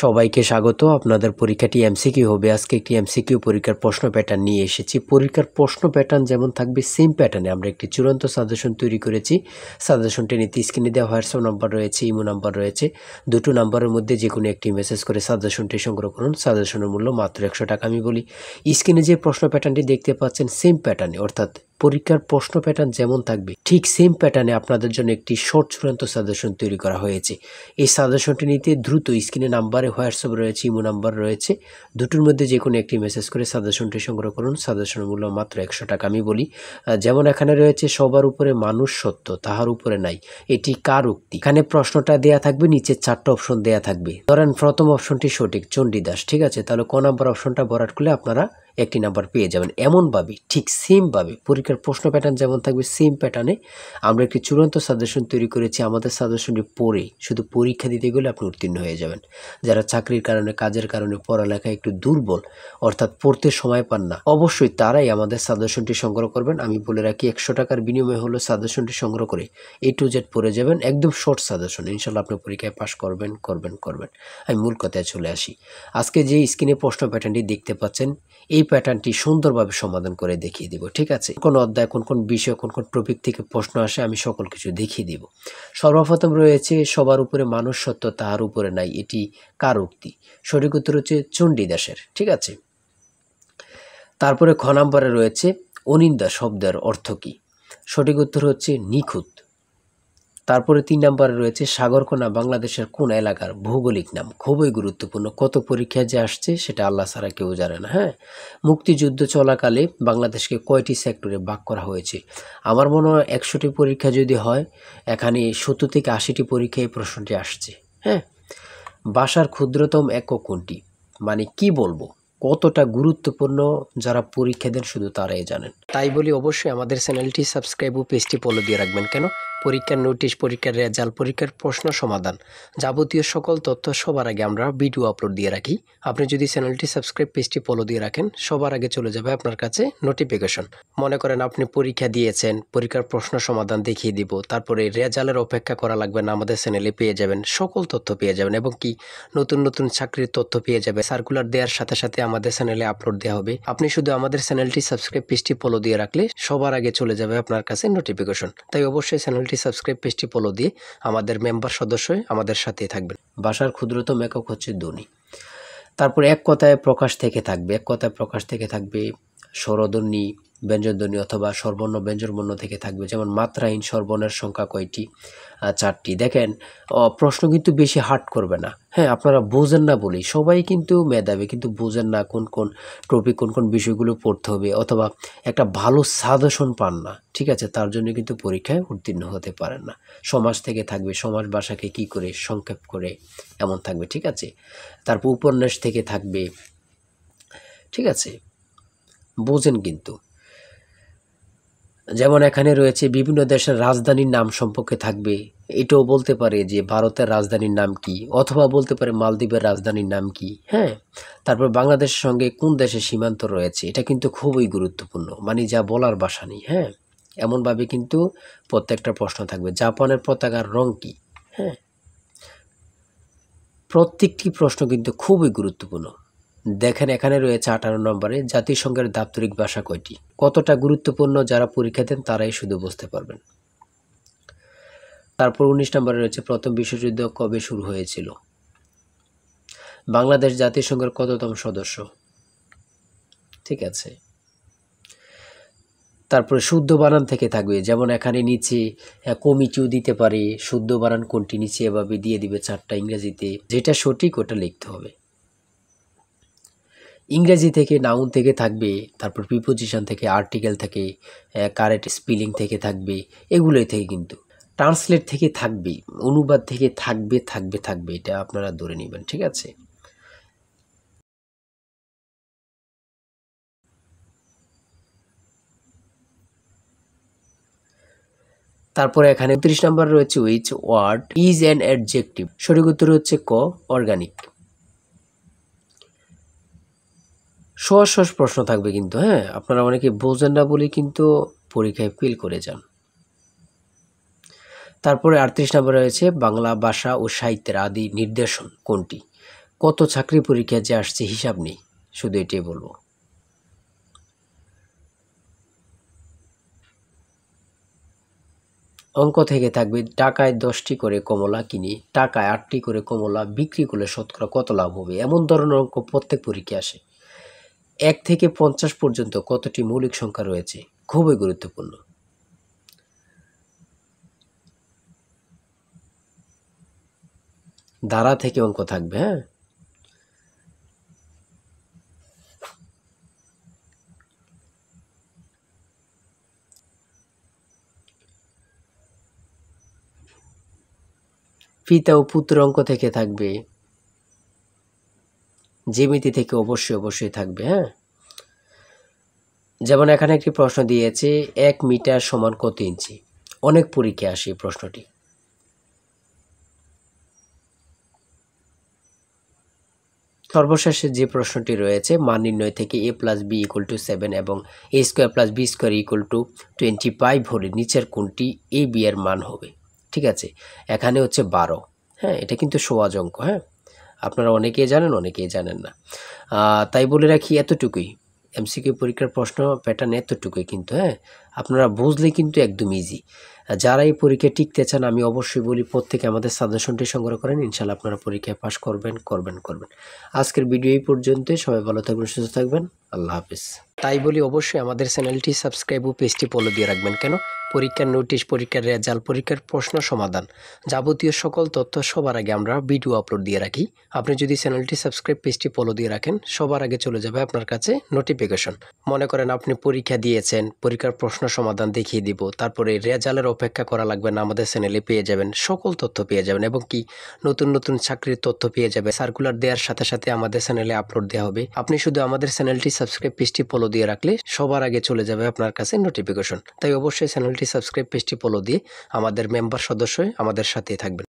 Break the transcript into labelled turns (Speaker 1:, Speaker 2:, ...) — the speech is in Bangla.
Speaker 1: সবাইকে স্বাগত। আপনাদের পরীক্ষাটি এমসিকিউ হবে। আজকে একটি এমসিকিউ পরীক্ষার প্রশ্ন প্যাটার্ন নিয়ে এসেছি। পরীক্ষার প্রশ্ন প্যাটার্ন যেমন থাকবে সেম প্যাটার্নে আমরা একটি চূড়ান্ত সাজেশন তৈরি করেছি। সাজেশনটি নিতে স্ক্রিনে দেওয়া হোয়াটসঅ্যাপ নাম্বার রয়েছে, ইমো নাম্বার রয়েছে। দুটো নাম্বারের মধ্যে যে কোনো একটি মেসেজ করে সাজেশনটি সংগ্রহ করুন। সাজেশনের মূল্য মাত্র 100 টাকা। আমি বলি, স্ক্রিনে যে প্রশ্ন প্যাটার্নটি দেখতে পাচ্ছেন সেম প্যাটার্নে, অর্থাৎ পরীক্ষার প্রশ্ন প্যাটার্ন যেমন থাকবে ঠিক সেম প্যাটার্নে আপনাদের জন্য একটি শর্ট চূড়ান্ত সাজেশন তৈরি করা হয়েছে। এই সাজেশনটি নিতে দ্রুত স্ক্রিনে নাম্বারে হোয়াটসঅ্যাপ রয়েছে, ইমো নাম্বার রয়েছে, দুটোর মধ্যে যে কোনো একটি মেসেজ করে সাজেশনটি সংগ্রহ করুন। সাজেশনের মূল্য মাত্র 100 টাকা। আমি বলি, যেমন এখানে রয়েছে সবার উপরে মানুষ সত্য, তাহার উপরে নাই, এটি কার উক্তি? এখানে প্রশ্নটা দেয়া থাকবে, নিচে 4টা অপশন দেয়া থাকবে। ধরেন প্রথম অপশনটি সঠিক, চণ্ডীদাস, ঠিক আছে, তাহলে ক নাম্বার অপশনটা ভরাট করলে আপনারা একটি নাম্বার পেয়ে যাবেন। এমনভাবে ঠিক সেমভাবে পরীক্ষার প্রশ্ন প্যাটার্ন যেমন থাকবে সেম প্যাটার্নে আমরা একটি চূড়ান্ত সাজেশন তৈরি করেছি। আমাদের সাজেশনটি পড়ে শুধু পরীক্ষা দিতে গেলে আপনি উত্তীর্ণ হয়ে যাবেন। যারা চাকরির কারণে, কাজের কারণে, পড়ালেখায় একটু দুর্বল, অর্থাৎ পড়তে সময় পান না, অবশ্যই তারাই আমাদের সাজেশনটি সংগ্রহ করবেন। আমি বলে রাখি, 100 টাকার বিনিময়ে হলো সাজেশনটি সংগ্রহ করে A to Z পড়ে যাবেন। একদম শর্ট সাজেশন, ইনশাল্লাহ আপনি পরীক্ষায় পাশ করবেন। আমি মূল কথায় চলে আসি। আজকে যে স্ক্রিনে প্রশ্ন প্যাটার্নটি দেখতে পাচ্ছেন, এই প্যাটার্নটি সুন্দরভাবে সমাধান করে দেখিয়ে দিব, ঠিক আছে? কোন অধ্যায়, কোন কোন বিষয়, কোন কোন টপিক থেকে প্রশ্ন আসে আমি সকল কিছু দেখিয়ে দিব। সর্বপ্রথম রয়েছে সবার উপরে মানুষ সত্য, তাহার উপরে নাই, এটি কার উক্তি? সঠিক উত্তর হচ্ছে চণ্ডীদাসের, ঠিক আছে। তারপরে খ নাম্বারে রয়েছে অনিন্দা শব্দের অর্থ কি? সঠিক উত্তর হচ্ছে নিখুঁত। তারপরে 3 নাম্বারে রয়েছে সাগরকোনা বাংলাদেশের কোন এলাকার ভৌগোলিক নাম? খুবই গুরুত্বপূর্ণ, কত পরীক্ষায় যে আসছে সেটা আল্লাহ ছাড়া কেউ জানে না। হ্যাঁ, মুক্তিযুদ্ধ চলাকালে বাংলাদেশকে কয়টি সেক্টরে ভাগ করা হয়েছে? আমার মনে হয় 100টি পরীক্ষা যদি হয়, এখানে 70 থেকে 80টি পরীক্ষায় এই প্রশ্নটি আসছে। হ্যাঁ, ভাষার ক্ষুদ্রতম একক কোনটি? মানে কি বলবো, কতটা গুরুত্বপূর্ণ যারা পরীক্ষা দেন শুধু তারাই জানেন। তাই বলি, অবশ্যই আমাদের চ্যানেলটি সাবস্ক্রাইব ও পেজটি ফলো দিয়ে রাখবেন। কেন? পরীক্ষার নোটিশ, পরীক্ষার রেজাল্ট, পরীক্ষার প্রশ্ন সমাধান, যাবতীয় সকল তথ্য সবার আগে আমরা ভিডিও আপলোড দিয়ে রাখি। আপনি যদি চ্যানেলটি সাবস্ক্রাইব, পেজটি ফলো দিয়ে রাখেন, সবার আগে চলে যাবে আপনার কাছে নোটিফিকেশন। মনে করেন আপনি পরীক্ষা দিয়েছেন, পরীক্ষার প্রশ্ন সমাধান দেখিয়ে দিব, তারপরে রেজাল্টের অপেক্ষা করা লাগবে না, আমাদের চ্যানেলে পেয়ে যাবেন, সকল তথ্য পেয়ে যাবেন, এবং কি নতুন নতুন চাকরির তথ্য পেয়ে যাবে। সার্কুলার দেওয়ার সাথে সাথে আমাদের চ্যানেলে আপলোড দেওয়া হবে। আপনি শুধু আমাদের চ্যানেলটি সাবস্ক্রাইব, পেজটি ফলো দিয়ে রাখলে সবার আগে চলে যাবে আপনার কাছে নোটিফিকেশন। তাই অবশ্যই চ্যানেলটি সাবস্ক্রাইব, পেজটি ফলো দিয়ে আমাদের মেম্বার সদস্য হয়ে আমাদের সাথেই থাকবেন। ভাষার ক্ষুদ্রতম একক হচ্ছে ধ্বনি। তারপর এক কথায় প্রকাশ থেকে থাকবে, এক কথায় প্রকাশ থেকে থাকবে স্বরধ্বনি, ব্যঞ্জনধ্বনি অথবা স্বরবর্ণ, ব্যঞ্জনবর্ণ থেকে থাকবে। যেমন মাত্রাহীন স্বরবর্ণের সংখ্যা কয়টি? 4টি। দেখেন, প্রশ্ন কিন্তু বেশি হার্ড করবে না। হ্যাঁ, আপনারা বোঝেন না বলেই, সবাই কিন্তু মেধাবী, কিন্তু বোঝেন না কোন কোন টপিক, কোন কোন বিষয়গুলো পড়তে হবে, অথবা একটা ভালো সাজেশন পান না, ঠিক আছে, তার জন্য কিন্তু পরীক্ষায় উত্তীর্ণ হতে পারেন না। সমাজ থেকে থাকবে, সমাজ ভাষাকে কি করে সংক্ষেপ করে, এমন থাকবে, ঠিক আছে। তারপর উপন্যাস থেকে থাকবে, ঠিক আছে, বোঝেন কিন্তু। যেমন এখানে রয়েছে বিভিন্ন দেশের রাজধানীর নাম সম্পর্কে থাকবে, এটাও বলতে পারে যে ভারতের রাজধানীর নাম কি, অথবা বলতে পারে মালদ্বীপের রাজধানীর নাম কি। হ্যাঁ, তারপর বাংলাদেশের সঙ্গে কোন দেশের সীমান্ত রয়েছে, এটা কিন্তু খুবই গুরুত্বপূর্ণ, মানে যা বলার ভাষা নেই। হ্যাঁ, এমনভাবে কিন্তু প্রত্যেকটা প্রশ্ন থাকবে। জাপানের পতাকার রং কি? হ্যাঁ, প্রত্যেকটি প্রশ্ন কিন্তু খুবই গুরুত্বপূর্ণ। দেখেন, এখানে রয়েছে 18 নম্বরে জাতিসংঘের দাপ্তরিক ভাষা কয়টি? কতটা গুরুত্বপূর্ণ যারা পরীক্ষা দেন তারাই শুধু বুঝতে পারবেন। তারপর 19 নম্বরে রয়েছে প্রথম বিশ্বযুদ্ধ কবে শুরু হয়েছিল? বাংলাদেশ জাতিসংঘের কততম সদস্য? ঠিক আছে। তারপরে শুদ্ধ বানান থেকে থাকবে, যেমন এখানে নিচে কমিটিও দিতে পারে, শুদ্ধ বানান কোনটি নিচে এভাবে দিয়ে দিবে 4টা ইংরেজিতে, যেটা সঠিক ওটা লিখতে হবে। ইংরেজি থেকে নাউন থেকে থাকবে, তারপর প্রিপোজিশন থেকে, আর্টিকেল থেকে, কারেক্ট স্পেলিং থেকে থাকবে, এগুলোই থেকে কিন্তু ট্রান্সলেট থেকে থাকবে, অনুবাদ থেকে থাকবে, এটা আপনারা ধরে নেবেন, ঠিক আছে। তারপরে এখানে 29 নম্বর রয়েছে which word is an adjective? সঠিক উত্তর হচ্ছে ক, অর্গানিক। সহজ সহজ প্রশ্ন থাকবে কিন্তু। হ্যাঁ, আপনারা অনেকে বোঝেন না বলে কিন্তু পরীক্ষায় ফেল করে যান। তারপরে 38 নম্বরে রয়েছে বাংলা ভাষা ও সাহিত্যের আদি নিদর্শন কোনটি? কত চাকরি পরীক্ষা যে আসছে হিসাব নেই, শুধু এটাই বলবো। অঙ্ক থেকে থাকবে টাকায় 10টি করে কমলা কিনি, টাকায় 8টি করে কমলা বিক্রি করলে শতকরা কত লাভ হবে, এমন ধরনের অঙ্ক প্রত্যেক পরীক্ষায় আসে। 1 থেকে 50 পর্যন্ত কতটি মৌলিক সংখ্যা রয়েছে, খুবই গুরুত্বপূর্ণ। ধারা থেকে অঙ্ক থাকবে, হ্যাঁ। পিতা ও পুত্র অঙ্ক থেকে থাকবে, জ্যামিতি থেকে অবশ্যই থাকবে, হ্যাঁ। যেমন এখানে একটি প্রশ্ন দিয়েছে 1 মিটার সমান কত ইঞ্চি, অনেক পরীক্ষায় আসে এই প্রশ্নটি। সর্বশেষে যে প্রশ্নটি রয়েছে মান নির্ণয় থেকে a + b = 7 এবং a² + b² = 25 হলে নিচের কোনটি a b এর মান হবে। ঠিক আছে, এখানে হচ্ছে 12, হ্যাঁ। এটা কিন্তু সহজ অঙ্ক, হ্যাঁ। আপনারা অনেকেই জানেন, অনেকেই জানেন না। তাই বলে রাখি এতটুকুই, এমসিকিউ পরীক্ষার প্রশ্ন প্যাটার্ন এতটুকুই কিন্তু, হ্যাঁ। আপনারা বুঝলে কিন্তু একদম ইজি। যারা এই পরীক্ষায় টিকতে চান আমি অবশ্যই বলি প্রত্যেকে আমাদের সাজেশনটি সংগ্রহ করেন, ইনশাল্লাহ আপনারা পরীক্ষায় পাস করবেন। আজকের ভিডিও এই পর্যন্তই। সবাই ভালো থাকবেন, সুস্থ থাকবেন। আল্লাহ হাফিজ। তাই বলি অবশ্যই আমাদের চ্যানেলটি সাবস্ক্রাইব ও পেজটি ফলো দিয়ে রাখবেন। কেন? পরীক্ষার নোটিশ, পরীক্ষার রেজাল্ট, পরীক্ষার প্রশ্ন সমাধান, যাবতীয় সকল তথ্য সবার আগে আমরা ভিডিও আপলোড দিয়ে রাখি। আপনি যদি চ্যানেলটি সাবস্ক্রাইব, পেজটি ফলো দিয়ে রাখেন, সবার আগে চলে যাবে আপনার কাছে নোটিফিকেশন। মনে করেন আপনি পরীক্ষা দিয়েছেন, পরীক্ষার প্রশ্ন সমাধান দেখিয়ে দিব, তারপরে রেজাল্টের অপেক্ষা করা লাগবে না, আমাদের চ্যানেলে পেয়ে যাবেন, সকল তথ্য পেয়ে যাবেন এবং কি নতুন চাকরির তথ্য পেয়ে যাবে। সার্কুলার দেওয়ার সাথে সাথে আমাদের চ্যানেলে আপলোড দেওয়া হবে। আপনি শুধু আমাদের চ্যানেলটি সাবস্ক্রাইব, পেজটি ফলো দিয়ে রাখলে সবার আগে চলে যাবে আপনার কাছে নোটিফিকেশন। তাই অবশ্যই চ্যানেলটি সাবস্ক্রাইব, পেজটি ফলো দিয়ে আমাদের মেম্বার সদস্য হয়ে আমাদের সাথেই থাকবেন।